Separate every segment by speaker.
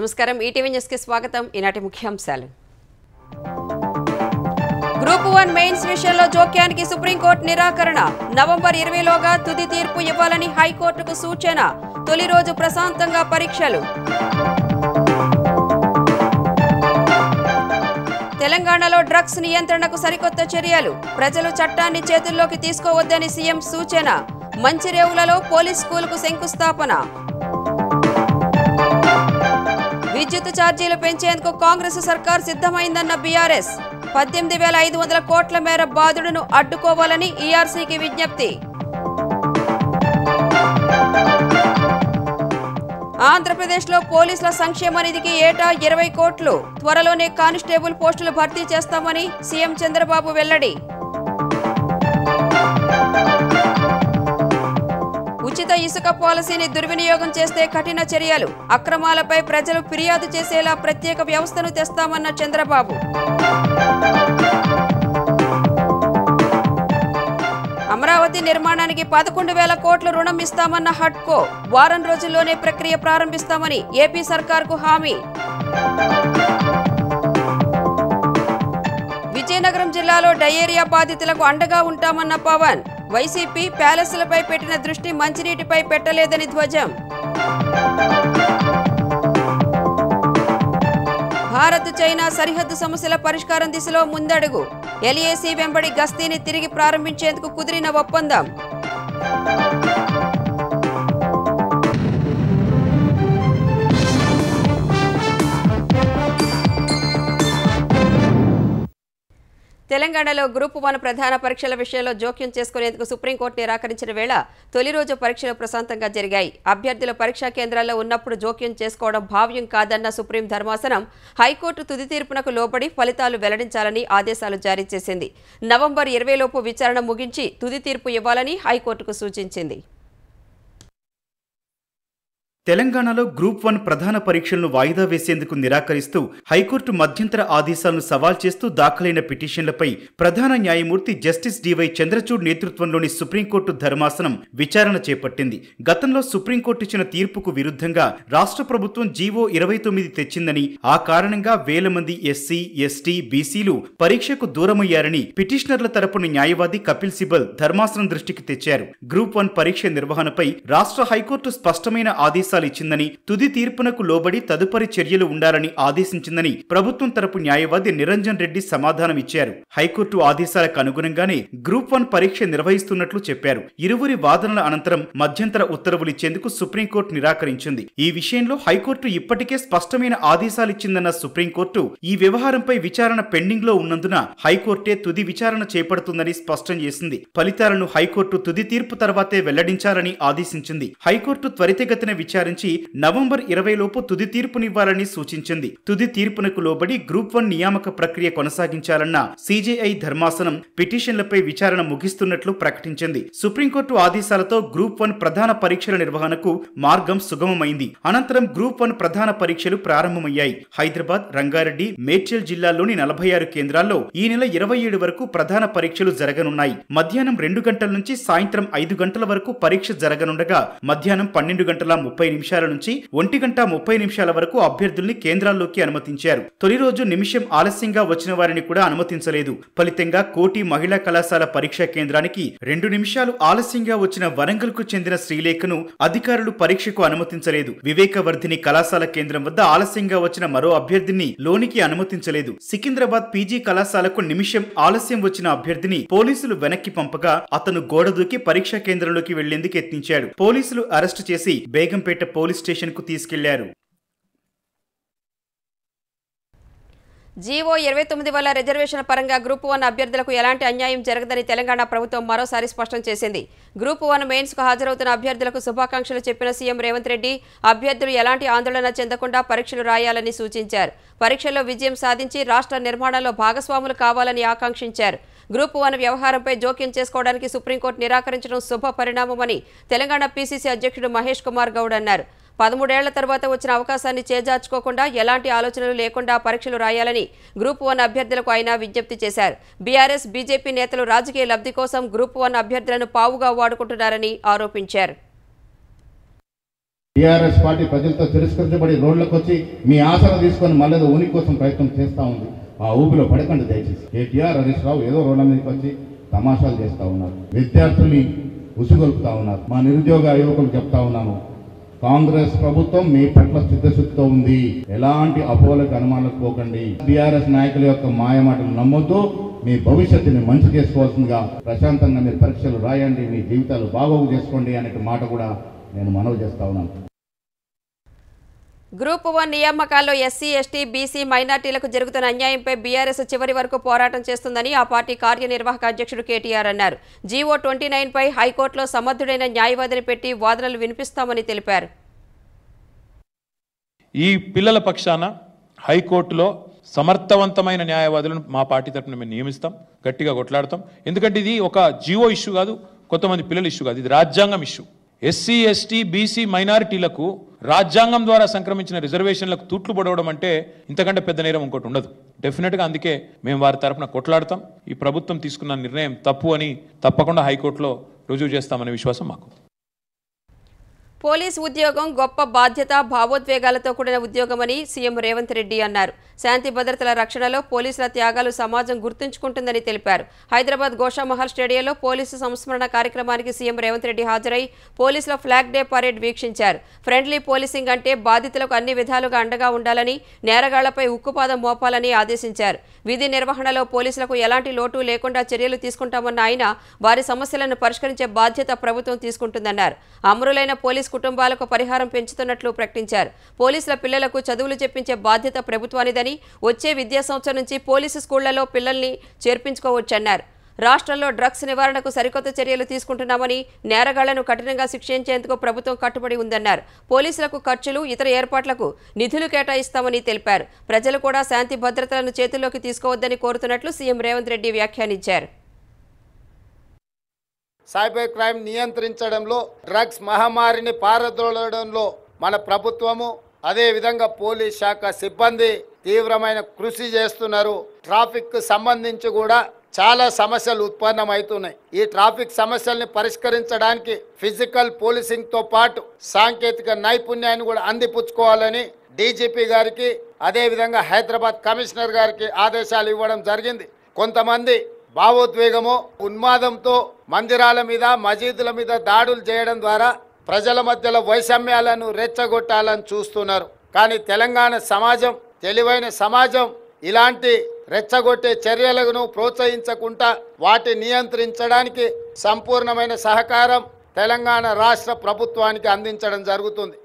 Speaker 1: నమస్కారం ETV news కి స్వాగతం ఈనాటి ముఖ్యాంశాలు గ్రూప్ 1 మెయిన్స్ విషయంలో జోక్యానికి సుప్రీంకోర్టు నిరాకరణ నవంబర్ 20 లోగా తుది తీర్పు ఇవ్వాలని హైకోర్టుకు సూచన తొలి రోజు ప్రశాంతంగా పరీక్షలు తెలంగాణలో డ్రగ్స్ నియంత్రణకు సరికొత్త చర్యలు ప్రజలు చట్టాన్ని చేతుల్లోకి తీసుకోవద్దని సీఎం సూచన మంచిరేవులలో పోలీస్ స్కూలుకు శంకుస్థాపన విద్యుత్ ఛార్జీలు పెంచేందుకు కాంగ్రెస్ సర్కార్ సిద్ధమైందన్న బీఆర్ఎస్ 18,500 కోట్ల మేర బాధుడును అడ్డుకోవాలని ఈఆర్సీకి విజ్ఞప్తి ఆంధ్రప్రదేశ్లో పోలీసుల సంక్షేమ నిధికి ఏటా 20 కోట్లు త్వరలోనే కానిస్టేబుల్ పోస్టులు భర్తీ చేస్తామని సీఎం చంద్రబాబు వెల్లడి ఉచిత ఇసుక పాలసీని దుర్వినియోగం చేస్తే కఠిన చర్యలు అక్రమాలపై ప్రజలు ఫిర్యాదు చేసేలా ప్రత్యేక వ్యవస్థను తెస్తామన్న చంద్రబాబు అమరావతి నిర్మాణానికి 11,000 కోట్ల రుణం ఇస్తామన్న హడ్కో వారం రోజుల్లోనే ప్రక్రియ ప్రారంభిస్తామని ఏపీ సర్కార్కు హామీ విజయనగరం జిల్లాలో డయేరియా బాధితులకు అండగా ఉంటామన్న పవన్ వైసీపీ ప్యాలెస్లపై పెట్టిన దృష్టి మంచినీటిపై పెట్టలేదని ధ్వజం భారత్ చైనా సరిహద్దు సమస్యల పరిష్కారం దిశలో ముందడుగు ఎల్ఏసీ వెంబడి గస్తీని తిరిగి ప్రారంభించేందుకు కుదిరిన ఒప్పందం తెలంగాణలో గ్రూప్ 1 ప్రధాన పరీక్షల విషయంలో జోక్యం చేసుకునేందుకు సుప్రీంకోర్టు నిరాకరించిన వేళ తొలి రోజు పరీక్షలు ప్రశాంతంగా జరిగాయి అభ్యర్థుల పరీక్షా కేంద్రాల్లో ఉన్నప్పుడు జోక్యం చేసుకోవడం భావ్యం కాదన్న సుప్రీం ధర్మాసనం హైకోర్టు తుది తీర్పునకు లోబడి ఫలితాలు వెల్లడించాలని ఆదేశాలు జారీ చేసింది నవంబర్ 20 లోపు విచారణ ముగించి తుది తీర్పు ఇవ్వాలని హైకోర్టుకు సూచించింది
Speaker 2: తెలంగాణలో గ్రూప్ 1 ప్రధాన పరీక్షలను వాయిదా వేసేందుకు నిరాకరిస్తూ హైకోర్టు మధ్యంతర ఆదేశాలను సవాల్ చేస్తూ దాఖలైన పిటిషన్లపై ప్రధాన న్యాయమూర్తి జస్టిస్ డివై చంద్రచూడ్ నేతృత్వంలోని సుప్రీంకోర్టు ధర్మాసనం విచారణ చేపట్టింది గతంలో సుప్రీంకోర్టు ఇచ్చిన తీర్పుకు విరుద్ధంగా రాష్ట్ర ప్రభుత్వం జీవో 29 తెచ్చిందని ఆ కారణంగా వేల మంది ఎస్సీ ఎస్టీ బీసీలు పరీక్షకు దూరమయ్యారని పిటిషనర్ల తరపున న్యాయవాది కపిల్ సిబల్ ధర్మాసనం దృష్టికి తెచ్చారు గ్రూప్ 1 పరీక్ష నిర్వహణపై రాష్ట్ర హైకోర్టు స్పష్టమైన ఆదేశాలు ఇచ్చిందని తుది తీర్పునకు లోబడి తదుపరి చర్యలు ఉండాలని ఆదేశించిందని ప్రభుత్వం తరపు న్యాయవాది నిరంజన్ రెడ్డి సమాధానం ఇచ్చారు హైకోర్టు ఆదేశాలకు అనుగుణంగానే గ్రూప్ 1 పరీక్ష నిర్వహిస్తున్నట్లు చెప్పారు ఇరువురి వాదనల అనంతరం మధ్యంతర ఉత్తర్వులిచ్చేందుకు సుప్రీంకోర్టు నిరాకరించింది ఈ విషయంలో హైకోర్టు ఇప్పటికే స్పష్టమైన ఆదేశాలిచ్చిందన్న సుప్రీంకోర్టు ఈ వ్యవహారంపై విచారణ పెండింగ్ లో ఉన్నందున హైకోర్టే తుది విచారణ చేపడుతుందని స్పష్టం చేసింది ఫలితాలను హైకోర్టు తుది తీర్పు తర్వాతే వెల్లడించాలని ఆదేశించింది హైకోర్టు త్వరితగతిన విచారించి నవంబర్ 20 లోపు తుది తీర్పునివ్వాలని సూచించింది తుది తీర్పునకు లోబడి గ్రూప్ 1 నియామక ప్రక్రియ కొనసాగించాలన్న సీజేఐ ధర్మాసనం పిటిషన్లపై విచారణ ముగిస్తున్నట్లు ప్రకటించింది సుప్రీంకోర్టు ఆదేశాలతో గ్రూప్ 1 ప్రధాన పరీక్షల నిర్వహణకు మార్గం సుగమమైంది అనంతరం గ్రూప్ 1 ప్రధాన పరీక్షలు ప్రారంభమయ్యాయి హైదరాబాద్ రంగారెడ్డి మేడ్చల్ జిల్లాల్లోని 46 కేంద్రాల్లో ఈ నెల 27 వరకు ప్రధాన పరీక్షలు జరగనున్నాయి మధ్యాహ్నం 2 గంటల నుంచి సాయంత్రం 5 గంటల వరకు పరీక్ష జరగనుండగా మధ్యాహ్నం 12:30 నుంచి 1:30 వరకు అభ్యర్థుల్ని కేంద్రాల్లోకి అనుమతించారు తొలి రోజు నిమిషం ఆలస్యంగా వచ్చిన వారిని కూడా అనుమతించలేదు ఫలితంగా కోటి మహిళా కళాశాల పరీక్షా కేంద్రానికి 2 నిమిషాలు ఆలస్యంగా వచ్చిన వరంగల్ కు చెందిన శ్రీలేఖను అధికారులు పరీక్షకు అనుమతించలేదు వివేకవర్ధిని కళాశాల కేంద్రం వద్ద ఆలస్యంగా వచ్చిన మరో అభ్యర్థిని లోనికి అనుమతించలేదు సికింద్రాబాద్ పీజీ కళాశాలకు నిమిషం ఆలస్యం వచ్చిన అభ్యర్థిని పోలీసులు వెనక్కి పంపగా అతను గోడ దూకి పరీక్షా కేంద్రంలోకి వెళ్లేందుకు యత్నించాడు పోలీసులు అరెస్టు చేసి బేగంపేట పోలీస్ స్టేషన్ కు తీసుకెళ్లారు
Speaker 1: జీవో 29 వల్ల రిజర్వేషన్ పరంగా గ్రూప్ 1 అభ్యర్థులకు ఎలాంటి అన్యాయం జరగదని తెలంగాణ ప్రభుత్వం మరోసారి స్పష్టం చేసింది గ్రూప్ 1 మెయిన్స్ కు హాజరవుతున్న అభ్యర్థులకు శుభాకాంక్షలు చెప్పిన సీఎం రేవంత్ రెడ్డి అభ్యర్థులు ఎలాంటి ఆందోళన చెందకుండా పరీక్షలు రాయాలని సూచించారు పరీక్షల్లో విజయం సాధించి రాష్ట్ర నిర్మాణంలో భాగస్వాములు కావాలని ఆకాంక్షించారు గ్రూప్ 1 వ్యవహారంపై జోక్యం చేసుకోవడానికి సుప్రీంకోర్టు నిరాకరించడం శుభ పరిణామమని తెలంగాణ పీసీసీ అధ్యక్షుడు మహేష్ కుమార్ గౌడ్ అన్నారు 13 ఏళ్ల తర్వాత వచ్చిన అవకాశాన్ని చేజార్చుకోకుండా ఎలాంటి ఆలోచనలు లేకుండా పరీక్షలు రాయాలని గ్రూప్ 1 అభ్యర్థులకు ఆయన విజ్ఞప్తి చేశారు బీఆర్ఎస్ బీజేపీ నేతలు రాజకీయ లబ్ధి కోసం గ్రూప్ 1 అభ్యర్థులను పావుగా వాడుకుంటున్నారని ఆరోపించారు
Speaker 3: టీఆర్ఎస్ పార్టీ ప్రజలతో తిరస్కరించబడి రోడ్లకు వచ్చి మీ ఆశలు తీసుకొని మళ్ళీ ఉనికి కోసం ప్రయత్నం చేస్తూ ఉంది. ఆ ఊపిలో పడకండి దయచేసి. కేటీఆర్, హరీష్ రావు ఏదో రోడ్ల మీదకి వచ్చి తమాషాలు చేస్తూ ఉన్నారు, విద్యార్థుల్ని ఉసుగొల్పుతా ఉన్నారు. మా నిరుద్యోగ యువకులు చెప్తా ఉన్నాను, కాంగ్రెస్ ప్రభుత్వం మీ పట్ల చిత్తశుద్ధితో ఉంది. ఎలాంటి అపోహలకు అనుమానాలకు పోకండి. టీఆర్ఎస్ నాయకుల యొక్క మాయమాటలు నమ్మొద్దు. మీ భవిష్యత్తుని మంచి చేసుకోవాల్సిందిగా ప్రశాంతంగా మీరు పరీక్షలు రాయండి, మీ జీవితాలు బాగోగు చేసుకోండి అనే మాట కూడా నేను మనవి చేస్తా ఉన్నాను.
Speaker 1: గ్రూప్ 1 నియామకాల్లో ఎస్సీ, ఎస్టీ, బీసీ, మైనార్టీలకు జరుగుతున్న అన్యాయంపై బీఆర్ఎస్ చివరి వరకు పోరాటం చేస్తుందని ఆ పార్టీ కార్యనిర్వాహక అధ్యక్షుడు కేటీఆర్ అన్నారు. జీవో 29 పై హైకోర్టులో సమర్థుడైన న్యాయవాదిని పెట్టి వాదనలు వినిపిస్తామని తెలిపారు.
Speaker 4: ఈ పిల్లల పక్షాన హైకోర్టులో సమర్థవంతమైన న్యాయవాదులను మా పార్టీ తరఫున మేము నియమిస్తాం, గట్టిగా కొట్లాడతాం. ఎందుకంటే ఇది ఒక జీవో ఇష్యూ కాదు, కొంతమంది పిల్లల ఇష్యూ కాదు, ఇది రాజ్యాంగం ఇష్యూ. ఎస్సీ, ఎస్టీ, బీసీ, మైనారిటీలకు రాజ్యాంగం ద్వారా సంక్రమించిన రిజర్వేషన్లకు తూట్లు పొడవడం అంటే ఇంతకంటే పెద్ద నేరం ఇంకోటి ఉండదు. డెఫినెట్గా అందుకే మేము వారి తరఫున కొట్లాడతాం. ఈ ప్రభుత్వం తీసుకున్న నిర్ణయం తప్పు అని తప్పకుండా హైకోర్టులో రుజువు చేస్తామనే విశ్వాసం మాకు.
Speaker 1: పోలీస్ ఉద్యోగం గొప్ప బాధ్యత, భావోద్వేగాలతో కూడిన ఉద్యోగమని సీఎం రేవంత్ రెడ్డి అన్నారు. శాంతి భద్రతల రక్షణలో పోలీసుల త్యాగాలు సమాజం గుర్తుంచుకుంటుందని తెలిపారు. హైదరాబాద్ గోషామహల్ స్టేడియంలో పోలీసు సంస్మరణ కార్యక్రమానికి సీఎం రేవంత్ రెడ్డి హాజరై పోలీసుల ఫ్లాగ్ డే పరేడ్ వీక్షించారు. ఫ్రెండ్లీ పోలీసింగ్ అంటే బాధితులకు అన్ని విధాలుగా అండగా ఉండాలని, నేరగాళ్లపై ఉక్కుపాదం మోపాలని ఆదేశించారు. విధి నిర్వహణలో పోలీసులకు ఎలాంటి లోటు లేకుండా చర్యలు తీసుకుంటామన్న ఆయన వారి సమస్యలను పరిష్కరించే బాధ్యత ప్రభుత్వం తీసుకుంటుందన్నారు. అమరులైన పోలీస్ కుటుంబాలకు పరిహారం పెంచుతున్నట్లు ప్రకటించారు. పోలీసుల పిల్లలకు చదువులు చెప్పించే బాధ్యత ప్రభుత్వానిదని, వచ్చే విద్యా సంవత్సరం నుంచి పోలీసు స్కూళ్లలో పిల్లల్ని చేర్పించుకోవచ్చన్నారు. రాష్ట్రంలో డ్రగ్స్ నివారణకు సరికొత్త చర్యలు తీసుకుంటున్నామని, నేరగాళ్లను కఠినంగా శిక్షించేందుకు ప్రభుత్వం కట్టుబడి ఉందన్నారు. పోలీసులకు ఖర్చులు, ఇతర ఏర్పాట్లకు నిధులు కేటాయిస్తామని తెలిపారు. ప్రజలు కూడా శాంతి భద్రతలను చేతుల్లోకి తీసుకోవద్దని కోరుతున్నట్లు సీఎం రేవంత్ రెడ్డి వ్యాఖ్యానించారు.
Speaker 5: సైబర్ క్రైమ్ నియంత్రించడంలో, డ్రగ్స్ మహమ్మారిని పారద్రోలడంలో మన ప్రభుత్వము, అదేవిధంగా పోలీస్ శాఖ సిబ్బంది తీవ్రమైన కృషి చేస్తున్నారు. ట్రాఫిక్ సంబంధించి కూడా చాలా సమస్యలు ఉత్పన్నమవుతున్నాయి. ఈ ట్రాఫిక్ సమస్యల్ని పరిష్కరించడానికి ఫిజికల్ పోలీసింగ్తో పాటు సాంకేతిక నైపుణ్యాన్ని కూడా అందిపుచ్చుకోవాలని డీజీపీ గారికి, అదేవిధంగా హైదరాబాద్ కమిషనర్ గారికి ఆదేశాలు ఇవ్వడం జరిగింది. కొంతమంది భావోద్వేగము, ఉన్మాదంతో మందిరాల మీద, మసీదుల మీద దాడులు చేయడం ద్వారా ప్రజల మధ్యలో వైషమ్యాలను రెచ్చగొట్టాలని చూస్తున్నారు. కానీ తెలంగాణ సమాజం తెలివైన సమాజం ఇలాంటి రెచ్చగొట్టే చర్యలను ప్రోత్సహించకుండా వాటి నియంత్రించడానికి సంపూర్ణమైన సహకారం తెలంగాణ రాష్ట్ర ప్రభుత్వానికి అందించడం జరుగుతుంది.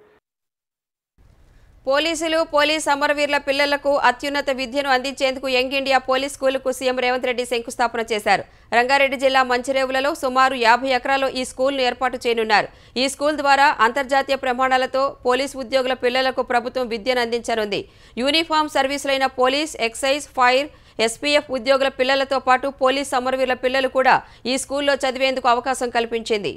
Speaker 1: పోలీసులు, పోలీస్ అమరవీరుల పిల్లలకు అత్యున్నత విద్యను అందించేందుకు యంగ్ ఇండియా పోలీస్ స్కూలుకు సీఎం రేవంత్ రెడ్డి శంకుస్థాపన చేశారు. రంగారెడ్డి జిల్లా మంచిరేవులలో సుమారు 50 ఎకరాల్లో ఈ స్కూల్ను ఏర్పాటు చేయనున్నారు. ఈ స్కూల్ ద్వారా అంతర్జాతీయ ప్రమాణాలతో పోలీస్ ఉద్యోగుల పిల్లలకు ప్రభుత్వం విద్యను అందించనుంది. యూనిఫామ్ సర్వీసులైన పోలీస్, ఎక్సైజ్, ఫైర్, ఎస్పీఎఫ్ ఉద్యోగుల పిల్లలతో పాటు పోలీస్ అమరవీరుల పిల్లలు కూడా ఈ స్కూల్లో చదివేందుకు అవకాశం కల్పించింది.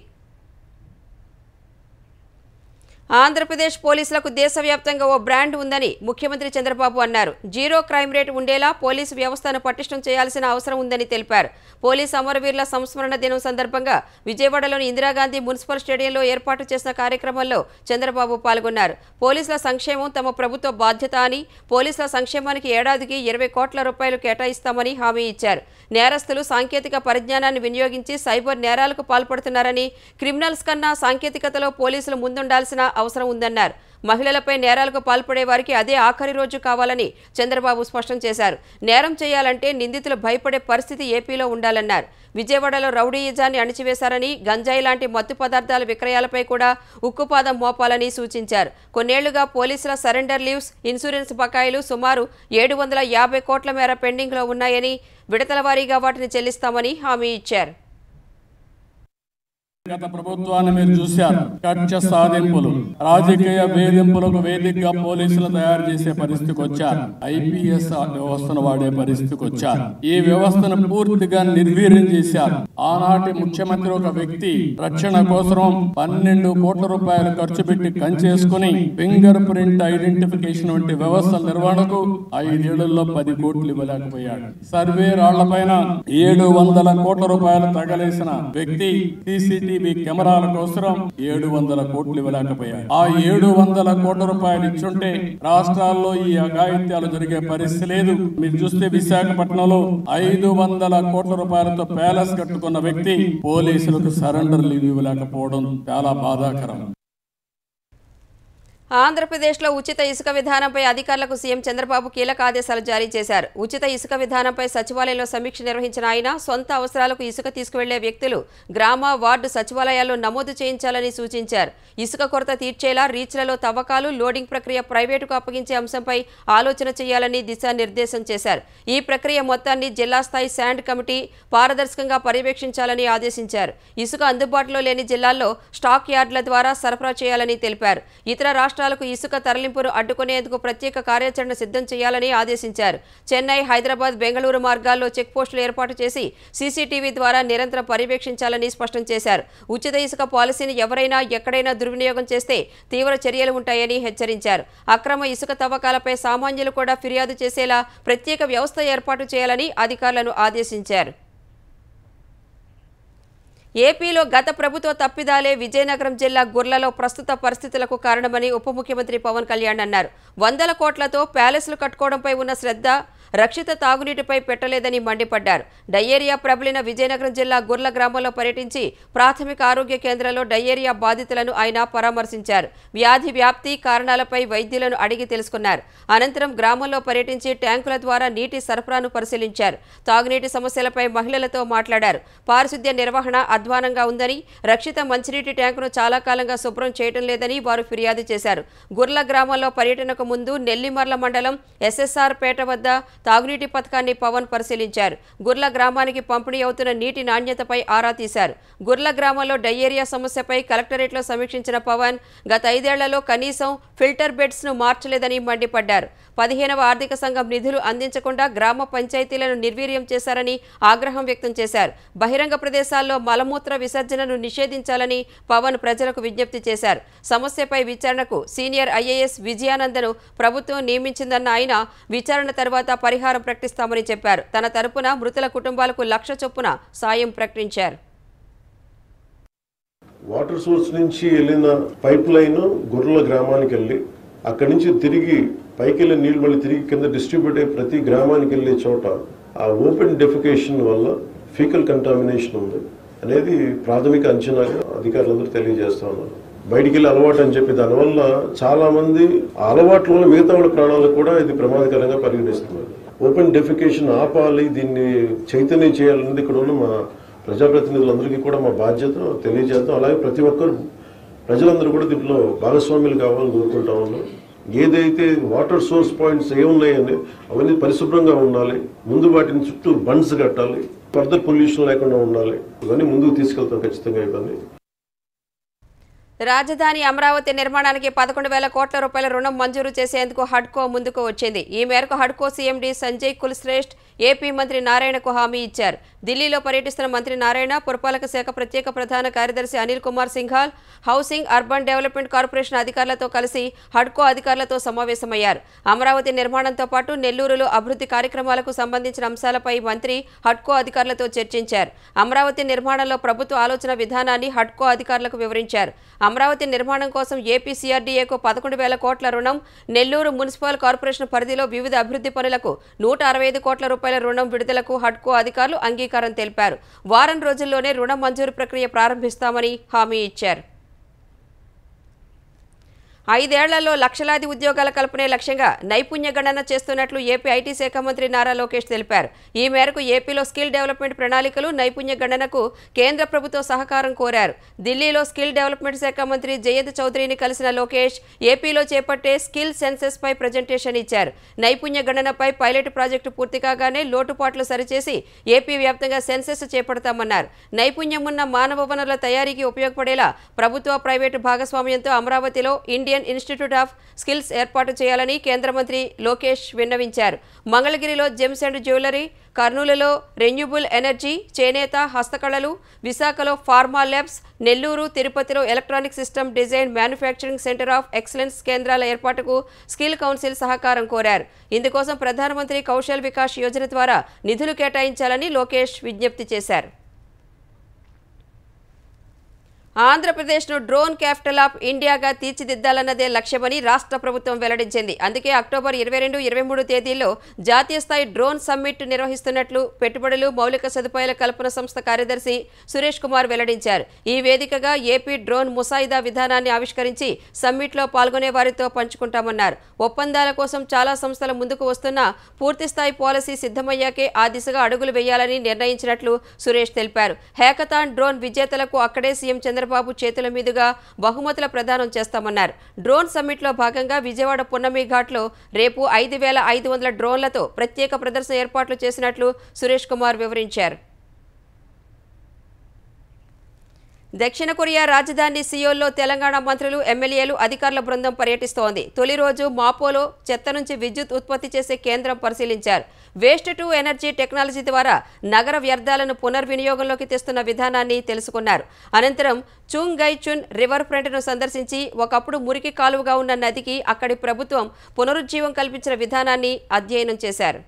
Speaker 1: ఆంధ్రప్రదేశ్ పోలీసులకు దేశవ్యాప్తంగా ఓ బ్రాండ్ ఉందని ముఖ్యమంత్రి చంద్రబాబు అన్నారు. జీరో క్రైమ్ రేట్ ఉండేలా పోలీసు వ్యవస్థను పటిష్టం చేయాల్సిన అవసరం ఉందని తెలిపారు. పోలీసు అమరవీరుల సంస్మరణ దినం సందర్భంగా విజయవాడలోని ఇందిరాగాంధీ మున్సిపల్ స్టేడియంలో ఏర్పాటు చేసిన కార్యక్రమంలో చంద్రబాబు పాల్గొన్నారు. పోలీసుల సంక్షేమం తమ ప్రభుత్వ బాధ్యత అని, పోలీసుల సంక్షేమానికి ఏడాదికి 20 కోట్ల రూపాయలు కేటాయిస్తామని హామీ ఇచ్చారు. నేరస్తులు సాంకేతిక పరిజ్ఞానాన్ని వినియోగించి సైబర్ నేరాలకు పాల్పడుతున్నారని, క్రిమినల్స్ కన్నా సాంకేతికతలో పోలీసులు ముందుండాల్సిన అవసరం ఉందన్నారు. మహిళలపై నేరాలకు పాల్పడే వారికి అదే ఆఖరి రోజు కావాలని చంద్రబాబు స్పష్టం చేశారు. నేరం చేయాలంటే నిందితులు భయపడే పరిస్థితి ఏపీలో ఉండాలన్నారు. విజయవాడలో రౌడీయిజాన్ని అణిచివేశారని, గంజాయి లాంటి మత్తు పదార్థాల విక్రయాలపై కూడా ఉక్కుపాదం మోపాలని సూచించారు. కొన్నేళ్లుగా పోలీసుల సరెండర్ లీవ్స్, ఇన్సూరెన్స్ బకాయిలు సుమారు 750 కోట్ల మేర పెండింగ్లో ఉన్నాయని, విడతల వారీగా వాటిని చెల్లిస్తామని హామీ ఇచ్చారు.
Speaker 6: గత ప్రభుత్వాన్ని మీరు చూశారు. కక్ష సాధింపులు, రాజకీయ వేధింపులకు వేదికగా పోలీసులు తయారు చేసే పరిస్థితికి వచ్చారు. ఐపీఎస్ వ్యవస్థను వాడే పరిస్థితికి వచ్చారు. ఈ వ్యవస్థను పూర్తిగా నిర్వీర్యం చేశారు. ఆనాటి ముఖ్యమంత్రి ఒక వ్యక్తి రక్షణ కోసం 12 కోట్ల రూపాయలు ఖర్చు పెట్టి కంచేసుకుని ఫింగర్ ప్రింట్ ఐడెంటిఫికేషన్ వంటి వ్యవస్థల నిర్వహణకు 5 ఏళ్లలో 10 కోట్లు ఇవ్వలేకపోయాడు. సర్వే రాళ్లపైన 700 కోట్ల రూపాయలు తగలేసిన వ్యక్తి, సీసీటీవీ సీసీటీవీ కెమెరాల కోసం 700 కోట్లు ఇవ్వలేకపోయాయి. ఆ 700 కోట్ల రూపాయలు ఇచ్చుంటే రాష్ట్రాల్లో ఈ అఘాయిత్యాలు జరిగే పరిస్థితి లేదు. మీరు చూస్తే విశాఖపట్నంలో 500 కోట్ల రూపాయలతో ప్యాలెస్ కట్టుకున్న వ్యక్తి పోలీసులకు సరెండర్ లీవ్ ఇవ్వలేకపోవడం చాలా బాధాకరం.
Speaker 1: ఆంధ్రప్రదేశ్లో ఉచిత ఇసుక విధానంపై అధికారులకు సీఎం చంద్రబాబు కీలక ఆదేశాలు జారీ చేశారు. ఉచిత ఇసుక విధానంపై సచివాలయంలో సమీక్ష నిర్వహించిన ఆయన సొంత అవసరాలకు ఇసుక తీసుకువెళ్లే వ్యక్తులు గ్రామ వార్డు సచివాలయాల్లో నమోదు చేయించాలని సూచించారు. ఇసుక కొరత తీర్చేలా రీచ్లలో తవ్వకాలు లోడింగ్ ప్రక్రియ ప్రైవేటుకు అప్పగించే అంశంపై ఆలోచన చేయాలని దిశానిర్దేశం చేశారు. ఈ ప్రక్రియ మొత్తాన్ని జిల్లా స్థాయి శాండ్ కమిటీ పారదర్శకంగా పర్యవేక్షించాలని ఆదేశించారు. ఇసుక అందుబాటులో లేని జిల్లాల్లో స్టాక్ యార్డుల ద్వారా సరఫరా చేయాలని తెలిపారు. ఇతర రాష్ట్రాలకు ఇసుక తరలింపును అడ్డుకునేందుకు ప్రత్యేక కార్యాచరణ సిద్ధం చేయాలని ఆదేశించారు. చెన్నై, హైదరాబాద్, బెంగళూరు మార్గాల్లో చెక్పోస్టులు ఏర్పాటు చేసి సీసీటీవీ ద్వారా నిరంతరం పర్యవేక్షించాలని స్పష్టం చేశారు. ఉచిత ఇసుక పాలసీని ఎవరైనా ఎక్కడైనా దుర్వినియోగం చేస్తే తీవ్ర చర్యలు ఉంటాయని హెచ్చరించారు. అక్రమ ఇసుక తవ్వకాలపై సామాన్యులు కూడా ఫిర్యాదు చేసేలా ప్రత్యేక వ్యవస్థ ఏర్పాటు చేయాలని అధికారులను ఆదేశించారు. ఏపీలో గత ప్రభుత్వ తప్పిదాలే విజయనగరం జిల్లా గుర్లలో ప్రస్తుత పరిస్థితులకు కారణమని ఉప ముఖ్యమంత్రి పవన్ కళ్యాణ్ అన్నారు. 100 కోట్లతో ప్యాలెస్లు కట్టుకోవడంపై ఉన్న శ్రద్ధ రక్షిత తాగునీటిపై పెట్టలేదని మండిపడ్డారు. డయేరియా ప్రబలిన విజయనగరం జిల్లా గుర్ల గ్రామంలో పర్యటించి ప్రాథమిక ఆరోగ్య కేంద్రంలో డయేరియా బాధితులను ఆయన పరామర్శించారు. వ్యాధి వ్యాప్తి కారణాలపై వైద్యులను అడిగి తెలుసుకున్నారు. అనంతరం గ్రామంలో పర్యటించి ట్యాంకుల ద్వారా నీటి సరఫరాను పరిశీలించారు. తాగునీటి సమస్యలపై మహిళలతో మాట్లాడారు. పారిశుద్ధ్య నిర్వహణ అధ్వానంగా ఉందని, రక్షిత మంచినీటి ట్యాంకును చాలా కాలంగా శుభ్రం చేయడం లేదని వారు ఫిర్యాదు చేశారు. గుర్ల గ్రామంలో పర్యటనకు ముందు నెల్లిమర్ల మండలం ఎస్ఎస్ఆర్ పేట వద్ద తాగునీటి పథకాన్ని పవన్ పరిశీలించారు. గుర్ల గ్రామానికి పంపిణీ అవుతున్న నీటి నాణ్యతపై ఆరా తీశారు. గుర్ల గ్రామంలో డయేరియా సమస్యపై కలెక్టరేట్లో సమీక్షించిన పవన్ గత 5 ఏళ్లలో కనీసం ఫిల్టర్ బెడ్స్ ను మార్చలేదని మండిపడ్డారు. 15వ ఆర్థిక సంఘం నిధులు అందించకుండా గ్రామ పంచాయతీలను నిర్వీర్యం చేశారని ఆగ్రహం వ్యక్తం చేశారు. బహిరంగ ప్రదేశాల్లో మలమూత్ర విసర్జనను నిషేధించాలని పవన్ ప్రజలకు విజ్ఞప్తి చేశారు. సమస్యపై విచారణకు సీనియర్ ఐఏఎస్ విజయానందను ప్రభుత్వం నియమించిందన్న ఆయన విచారణ తర్వాత పరిహారం ప్రకటిస్తామని చెప్పారు. తన తరపున మృతుల కుటుంబాలకు 1,00,000 చొప్పున సాయం ప్రకటించారు.
Speaker 7: వాటర్ సోర్స్ నుంచి వెళ్ళిన పైప్ లైన్ గుర్ల గ్రామానికి వెళ్ళి అక్కడి నుంచి తిరిగి పైకి వెళ్ళిన నీళ్లు మళ్ళీ తిరిగి కింద డిస్ట్రిబ్యూట్ అయ్యి ప్రతి గ్రామానికి వెళ్ళే చోట ఆ ఓపెన్ డెఫికేషన్ వల్ల ఫీకల్ కంటామినేషన్ ఉంది అనేది ప్రాథమిక అంచనాగా అధికారులందరూ తెలియజేస్తా ఉన్నారు. బయటికి వెళ్ళి అలవాటు అని చెప్పి దానివల్ల చాలా మంది అలవాట్ల వల్ల మిగతా వాళ్ళ ప్రాణాలకు కూడా ఇది ప్రమాదకరంగా పరిగణిస్తున్నారు. ఓపెన్ డెఫికేషన్ ఆపాలి, దీన్ని చైతన్యం చేయాలనేది ఇక్కడ ఉన్న మా ప్రజాప్రతినిధులందరికీ కూడా మా బాధ్యత తెలియజేద్దాం. అలాగే ప్రతి ఒక్కరు ప్రజలందరూ కూడా దీంట్లో భాగస్వామ్యులు కావాలని కోరుకుంటా ఉన్నాం. ఏదైతే వాటర్ సోర్స్ పాయింట్స్ ఏమున్నాయని అవన్నీ పరిశుభ్రంగా ఉండాలి. ముందు వాటిని చుట్టూ బండ్స్ కట్టాలి. ఫర్దర్ పొల్యూషన్ లేకుండా ఉండాలి. ఇవన్నీ ముందుకు తీసుకెళ్తాం ఖచ్చితంగా. ఇవన్నీ
Speaker 1: రాజధాని అమరావతి నిర్మాణానికి 11,000 కోట్ల రూపాయల రుణం మంజూరు చేసేందుకు హడ్కో ముందుకు వచ్చింది. ఈ మేరకు హడ్కో సీఎండీ సంజయ్ కుల్శ్రేష్ఠ్ ఏపీ మంత్రి నారాయణకు హామీ ఇచ్చారు. ఢిల్లీలో పర్యటిస్తున్న మంత్రి నారాయణ పురపాలక శాఖ ప్రత్యేక ప్రధాన కార్యదర్శి Anil Kumar Singhal, housing urban development corporation అధికారులతో కలిసి హడ్కో అధికారులతో సమావేశమయ్యారు. అమరావతి నిర్మాణంతో పాటు నెల్లూరులో అభివృద్ధి కార్యక్రమాలకు సంబంధించిన అంశాలపై మంత్రి హడ్కో అధికారులతో చర్చించారు. అమరావతి నిర్మాణంలో ప్రభుత్వ ఆలోచన విధానాన్ని హడ్కో అధికారులకు వివరించారు. అమరావతి నిర్మాణం కోసం ఏపీ సీఆర్డీఏకు 11,000 కోట్ల రుణం, నెల్లూరు మున్సిపల్ కార్పొరేషన్ పరిధిలో వివిధ అభివృద్ధి పనులకు 165 కోట్ల రూపాయల రుణం విడుదలకు హడ్కో అధికారులు అంగీకారం తెలిపారు. వారం రోజుల్లోనే రుణ మంజూరు ప్రక్రియ ప్రారంభిస్తామని హామీ ఇచ్చారు. 5 ఏళ్లలో లక్షలాది ఉద్యోగాల కల్పనే లక్ష్యంగా నైపుణ్య గణన చేస్తున్నట్లు ఏపీ ఐటీ శాఖ మంత్రి నారా లోకేష్ తెలిపారు. ఈ మేరకు ఏపీలో స్కిల్ డెవలప్మెంట్ ప్రణాళికలు, నైపుణ్య గణనకు కేంద్ర ప్రభుత్వ సహకారం కోరారు. ఢిల్లీలో స్కిల్ డెవలప్మెంట్ శాఖ మంత్రి జయంత్ చౌదరిని కలిసిన లోకేష్ ఏపీలో చేపట్టే స్కిల్ సెన్సెస్ పై ప్రజెంటేషన్ ఇచ్చారు. నైపుణ్య గణనపై పైలట్ ప్రాజెక్టు పూర్తి కాగానే లోటుపాట్లు సరిచేసి ఏపీ వ్యాప్తంగా సెన్సెస్ చేపడతామన్నారు. నైపుణ్యమున్న మానవ వనరుల తయారీకి ఉపయోగపడేలా ప్రభుత్వ ప్రైవేటు భాగస్వామ్యంతో అమరావతిలో ఇండియన్ ఇన్స్టిట్యూట్ ఆఫ్ స్కిల్స్ ఏర్పాటు చేయాలని కేంద్ర మంత్రి లోకేష్ విన్నవించారు. మంగళగిరిలో జెమ్స్ అండ్ జ్యువెలరీ, కర్నూలులో రెన్యూబుల్ ఎనర్జీ, చేనేత, హస్తకళలు, విశాఖలో ఫార్మా ల్యాబ్స్, నెల్లూరు, తిరుపతిలో electronic system design manufacturing centre of excellence కేంద్రాల ఏర్పాటుకు స్కిల్ కౌన్సిల్ సహకారం కోరారు. ఇందుకోసం ప్రధానమంత్రి కౌశల్ వికాస్ యోజన ద్వారా నిధులు కేటాయించాలని లోకేష్ విజ్ఞప్తి చేశారు. ఆంధ్రప్రదేశ్ను డ్రోన్ క్యాపిటల్ ఆఫ్ ఇండియాగా తీర్చిదిద్దాలన్నదే లక్ష్యమని రాష్ట్ర ప్రభుత్వం వెల్లడించింది. అందుకే అక్టోబర్ 22, 23 తేదీల్లో జాతీయ స్థాయి డ్రోన్ సమ్మిట్ నిర్వహిస్తున్నట్లు పెట్టుబడులు మౌలిక సదుపాయాల కల్పన సంస్థ కార్యదర్శి సురేష్ కుమార్ వెల్లడించారు. ఈ వేదికగా ఏపీ డ్రోన్ ముసాయిదా విధానాన్ని ఆవిష్కరించి సమ్మిట్లో పాల్గొనే వారితో పంచుకుంటామన్నారు. ఒప్పందాల కోసం చాలా సంస్థలు ముందుకు వస్తున్నా పూర్తిస్థాయి పాలసీ సిద్ధమయ్యాకే ఆ దిశగా అడుగులు వేయాలని నిర్ణయించినట్లు సురేష్ తెలిపారు. హ్యాకథాన్ డ్రోన్ విజేతలకు అక్కడే సీఎం చంద్రబాబు చేతుల మీదుగా బహుమతుల ప్రదానం చేస్తామన్నారు. డ్రోన్ సమ్మిట్లో భాగంగా విజయవాడ పున్నమి ఘాట్లో రేపు 5,500 డ్రోన్లతో ప్రత్యేక ప్రదర్శన ఏర్పాట్లు చేసినట్లు సురేష్ కుమార్ వివరించారు. దక్షిణ కొరియా రాజధాని సియోల్లో తెలంగాణ మంత్రులు, ఎమ్మెల్యేలు, అధికారుల బృందం పర్యటిస్తోంది. తొలి రోజు మాపోలో చెత్త నుంచి విద్యుత్ ఉత్పత్తి చేసే కేంద్రం పరిశీలించారు. వేస్ట్ టు ఎనర్జీ టెక్నాలజీ ద్వారా నగర వ్యర్థాలను పునర్వినియోగంలోకి తెస్తున్న విధానాన్ని తెలుసుకున్నారు. అనంతరం చుంగ్ గై చున్ రివర్ ఫ్రంట్ను సందర్శించి ఒకప్పుడు మురికి కాలువగా ఉన్న నదికి అక్కడి ప్రభుత్వం పునరుజ్జీవం కల్పించిన విధానాన్ని అధ్యయనం చేశారు.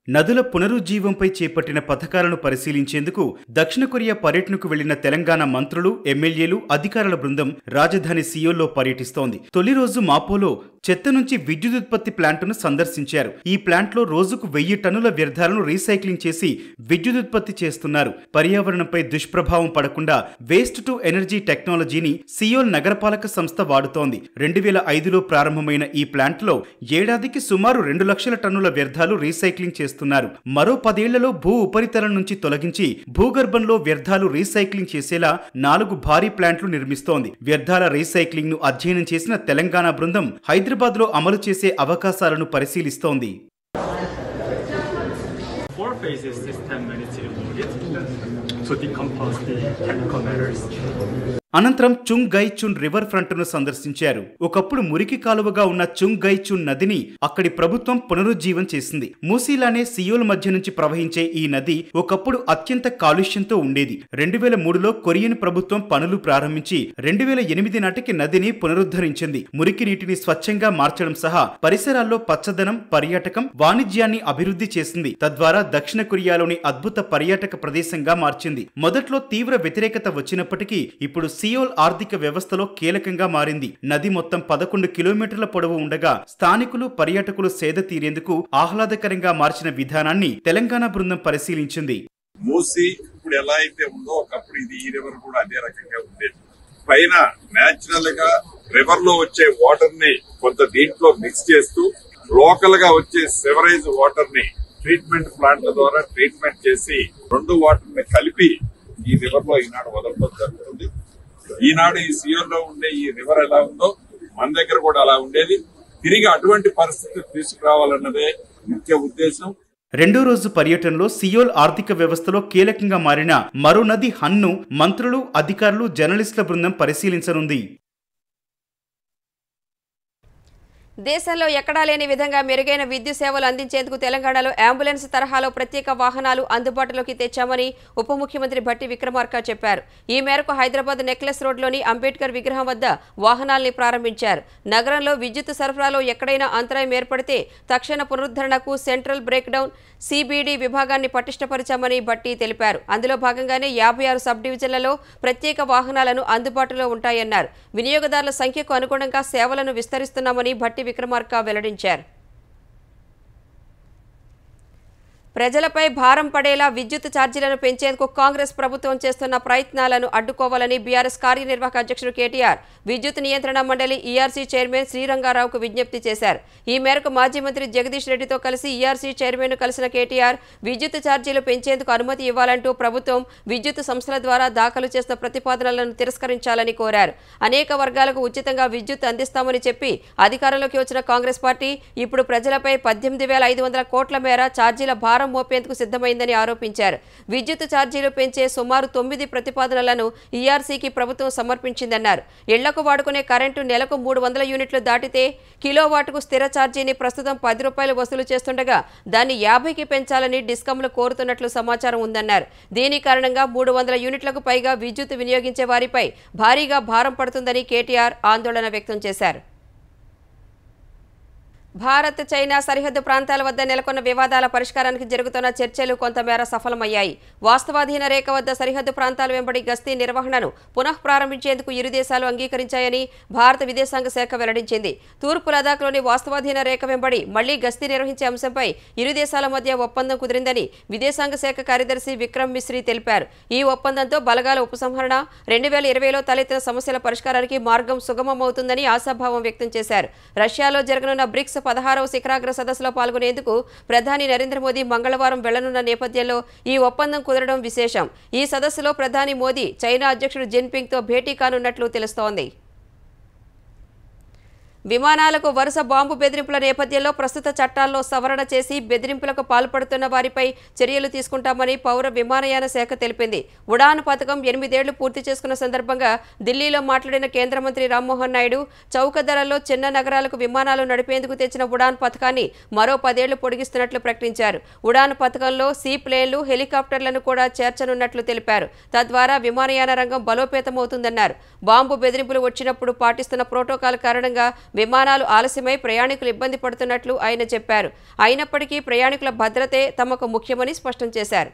Speaker 2: నదుల పునరుజ్జీవంపై చేపట్టిన పథకాలను పరిశీలించేందుకు దక్షిణ కొరియా పర్యటనకు వెళ్లిన తెలంగాణ మంత్రులు, ఎమ్మెల్యేలు, అధికారుల బృందం రాజధాని సియోల్లో పర్యటిస్తోంది. తొలి రోజు మాపోలో చెత్త నుంచి విద్యుదుత్పత్తి ప్లాంటును సందర్శించారు. ఈ ప్లాంట్లో రోజుకు 1000 టన్నుల వ్యర్థాలను రీసైక్లింగ్ చేసి విద్యుదుత్పత్తి చేస్తున్నారు. పర్యావరణంపై దుష్ప్రభావం పడకుండా వేస్ట్ టు ఎనర్జీ టెక్నాలజీని సియోల్ నగరపాలక సంస్థ వాడుతోంది. 2005లో ప్రారంభమైన ఈ ప్లాంట్లో ఏడాదికి సుమారు 2 లక్షల టన్నుల వ్యర్థాలు రీసైక్లింగ్ చేస్తున్నారు. మరో 10 ఏళ్లలో భూ ఉపరితలం నుంచి తొలగించి భూగర్భంలో వ్యర్థాలు రీసైక్లింగ్ చేసేలా 4 భారీ ప్లాంట్లు నిర్మిస్తోంది. వ్యర్థాల రీసైక్లింగ్ ను అధ్యయనం చేసిన తెలంగాణ బృందం హైదరాబాద్లో అమలు చేసే అవకాశాలను పరిశీలిస్తోంది. అనంతరం చుంగ్ గై చున్ రివర్ ఫ్రంట్ ను సందర్శించారు. ఒకప్పుడు మురికి కాలువగా ఉన్న చుంగ్ గై చున్ నదిని అక్కడి ప్రభుత్వం పునరుజ్జీవం చేసింది. మూసీలానే సియోల్ మధ్య నుంచి ప్రవహించే ఈ నది ఒకప్పుడు అత్యంత కాలుష్యంతో ఉండేది. 2003లో కొరియన్ ప్రభుత్వం పనులు ప్రారంభించి 2008 నాటికి నదిని పునరుద్ధరించింది. మురికి నీటిని స్వచ్ఛంగా మార్చడం సహా పరిసరాల్లో పచ్చదనం, పర్యాటకం, వాణిజ్యాన్ని అభివృద్ధి చేసింది. తద్వారా దక్షిణ కొరియాలోని అద్భుత పర్యాటక ప్రదేశంగా మార్చింది. మొదట్లో తీవ్ర వ్యతిరేకత వచ్చినప్పటికీ ఇప్పుడు సియోల్ ఆర్థిక వ్యవస్థలో కీలకంగా మారింది. నది మొత్తం 11 కిలోమీటర్ల పొడవు ఉండగా స్థానికులు, పర్యాటకులు సేద తీరేందుకు ఆహ్లాదకరంగా మార్చిన విధానాన్ని తెలంగాణ బృందం పరిశీలించింది.
Speaker 8: మూసి ఇప్పుడు ఎలా అయితే ఉందో ఒకప్పుడు ఇది ఈ రివర్ కూడా అదే రకంగా ఉండేది. పైన నేచురల్ గా రివర్ లో వచ్చే వాటర్ ని కొంత దీంట్లో మిక్స్ చేస్తూ లోకల్ గా వచ్చే సివరేజ్ వాటర్ ని ట్రీట్మెంట్ ప్లాంట్ల ద్వారా ట్రీట్మెంట్ చేసి 2 వాటర్ ని కలిపి ఈ రివర్ లో ఈనాడు వదలడం జరుగుతుంది. ఈనాడు ఈ సియోల్లో ఉండే ఈ రివర్ ఎలా ఉందో మన దగ్గర కూడా అలా ఉండేది. తిరిగి అటువంటి పరిస్థితి తీసుకురావాలన్నదే ముఖ్య ఉద్దేశం.
Speaker 2: రెండో రోజు పర్యటనలో సియోల్ ఆర్థిక వ్యవస్థలో కీలకంగా మారిన మరో నది హన్ను మంత్రులు, అధికారులు, జర్నలిస్టుల బృందం పరిశీలించనుంది.
Speaker 1: దేశంలో ఎక్కడా లేని విధంగా మెరుగైన విద్యుత్ సేవలు అందించేందుకు తెలంగాణలో అంబులెన్స్ తరహాలో ప్రత్యేక వాహనాలు అందుబాటులోకి తెచ్చామని ఉప ముఖ్యమంత్రి భట్టి విక్రమార్క చెప్పారు. ఈ మేరకు హైదరాబాద్ నెక్లెస్ రోడ్లోని అంబేద్కర్ విగ్రహం వద్ద వాహనాల్ని ప్రారంభించారు. నగరంలో విద్యుత్ సరఫరాలో ఎక్కడైనా అంతరాయం ఏర్పడితే తక్షణ పునరుద్ధరణకు సెంట్రల్ బ్రేక్డౌన్ సిబిడి విభాగాన్ని పటిష్టపరిచామని భట్టి తెలిపారు. అందులో భాగంగానే 56 సబ్ డివిజన్లలో ప్రత్యేక వాహనాలను అందుబాటులో ఉంటాయన్నారు. వినియోగదారుల సంఖ్యకు అనుగుణంగా సేవలను విస్తరిస్తున్నామని భట్టి విక్రమార్క వెల్లడించారు. ప్రజలపై భారం పడేలా విద్యుత్ ఛార్జీలను పెంచేందుకు కాంగ్రెస్ ప్రభుత్వం చేస్తున్న ప్రయత్నాలను అడ్డుకోవాలని బీఆర్ఎస్ కార్యనిర్వాహక అధ్యక్షుడు కేటీఆర్ విద్యుత్ నియంత్రణ మండలి ఈఆర్సీ చైర్మన్ శ్రీరంగారావుకు విజ్ఞప్తి చేశారు. ఈ మేరకు మాజీ మంత్రి జగదీష్ రెడ్డితో కలిసి ఈఆర్సీ చైర్మన్ను కలిసిన కేటీఆర్ విద్యుత్ ఛార్జీలు పెంచేందుకు అనుమతి ఇవ్వాలంటూ ప్రభుత్వం విద్యుత్ సంస్థల ద్వారా దాఖలు చేసిన ప్రతిపాదనలను తిరస్కరించాలని కోరారు. అనేక వర్గాలకు ఉచితంగా విద్యుత్ అందిస్తామని చెప్పి అధికారంలోకి వచ్చిన కాంగ్రెస్ పార్టీ ఇప్పుడు ప్రజలపై 18,500 కోట్ల మేర ఛార్జీల భారం మోపేందుకు సిద్ధమైందని ఆరోపించారు. విద్యుత్ ఛార్జీలు పెంచే సుమారు 9 ప్రతిపాదనలను ఈఆర్సీకి ప్రభుత్వం సమర్పించిందన్నారు. ఇళ్లకు వాడుకునే కరెంటు నెలకు 300 యూనిట్లు దాటితే కిలోవాటుకు స్థిర ఛార్జీని ప్రస్తుతం 10 రూపాయలు వసూలు చేస్తుండగా దాన్ని 50కి పెంచాలని డిస్కంలు కోరుతున్నట్లు సమాచారం ఉందన్నారు. దీని కారణంగా 300 యూనిట్లకు పైగా విద్యుత్ వినియోగించే వారిపై భారీగా భారం పడుతుందని కేటీఆర్ ఆందోళన వ్యక్తం చేశారు. భారత్ చైనా సరిహద్దు ప్రాంతాల వద్ద నెలకొన్న వివాదాల పరిష్కారానికి జరుగుతున్న చర్చలు కొంతమేర సఫలమయ్యాయి. వాస్తవాధీన రేఖ వద్ద సరిహద్దు ప్రాంతాల వెంబడి గస్తీ నిర్వహణను పునః ప్రారంభించేందుకు ఇరు దేశాలు అంగీకరించాయని భారత విదేశాంగ శాఖ వెల్లడించింది. తూర్పు లదాఖ్లోని వాస్తవాధీన రేఖ వెంబడి మళ్లీ గస్తీ నిర్వహించే అంశంపై ఇరు దేశాల మధ్య ఒప్పందం కుదిరిందని విదేశాంగ శాఖ కార్యదర్శి విక్రమ్ మిశ్రీ తెలిపారు. ఈ ఒప్పందంతో బలగాల ఉపసంహరణ, 2020లో తలెత్తిన సమస్యల పరిష్కారానికి మార్గం సుగమమవుతుందని ఆశాభావం వ్యక్తం చేశారు. రష్యాలో జరగనున్న బ్రిక్స్ 16వ శిఖరాగ్ర సదస్సులో పాల్గొనేందుకు ప్రధాని నరేంద్ర మోదీ మంగళవారం వెళ్లనున్న నేపథ్యంలో ఈ ఒప్పందం కుదరడం విశేషం. ఈ సదస్సులో ప్రధాని మోదీ చైనా అధ్యక్షుడు జిన్పింగ్తో భేటీ కానున్నట్లు తెలుస్తోంది. విమానాలకు వరుస బాంబు బెదిరింపుల నేపథ్యంలో ప్రస్తుత చట్టాల్లో సవరణ చేసి బెదిరింపులకు పాల్పడుతున్న వారిపై చర్యలు తీసుకుంటామని పౌర విమానయాన శాఖ తెలిపింది. ఉడాన్ పథకం 8 ఏళ్లు పూర్తి చేసుకున్న సందర్భంగా ఢిల్లీలో మాట్లాడిన కేంద్ర మంత్రి రామ్మోహన్ నాయుడు చౌక ధరల్లో చిన్న నగరాలకు విమానాలు నడిపేందుకు తెచ్చిన ఉడాన్ పథకాన్ని మరో 10 ఏళ్లు పొడిగిస్తున్నట్లు ప్రకటించారు. ఉడాన్ పథకంలో సీ ప్లేన్లు, హెలికాప్టర్లను కూడా చేర్చనున్నట్లు తెలిపారు. తద్వారా విమానయాన రంగం బలోపేతమవుతుందన్నారు. బాంబు బెదిరింపులు వచ్చినప్పుడు పాటిస్తున్న ప్రోటోకాల్ కారణంగా విమానాలు ఆలస్యమై ప్రయాణికులు ఇబ్బంది పడుతున్నట్లు ఆయన చెప్పారు. అయినప్పటికీ ప్రయాణికుల భద్రతే తమకు ముఖ్యమని స్పష్టం చేశారు.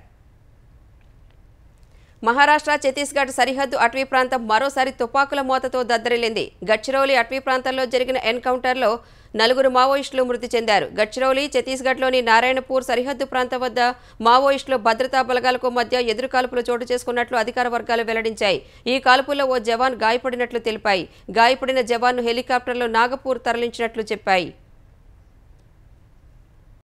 Speaker 1: మహారాష్ట్ర, ఛత్తీస్గఢ్ సరిహద్దు అటవీ ప్రాంతం మరోసారి తుపాకుల మోతతో దద్దరిల్లింది. గడ్చిరౌలి అటవీ ప్రాంతంలో జరిగిన ఎన్కౌంటర్లో 4 మావోయిస్టులు మృతి చెందారు. గడ్చిరౌలి, ఛత్తీస్గఢ్లోని నారాయణపూర్ సరిహద్దు ప్రాంతం వద్ద మావోయిస్టులు భద్రతా బలగాలకు మధ్య ఎదురుకాల్పులు చోటు చేసుకున్నట్లు అధికార వర్గాలు వెల్లడించాయి. ఈ కాల్పుల్లో ఓ జవాన్ గాయపడినట్లు తెలిపాయి. గాయపడిన జవాన్ను హెలికాప్టర్లో నాగపూర్ తరలించినట్లు చెప్పాయి.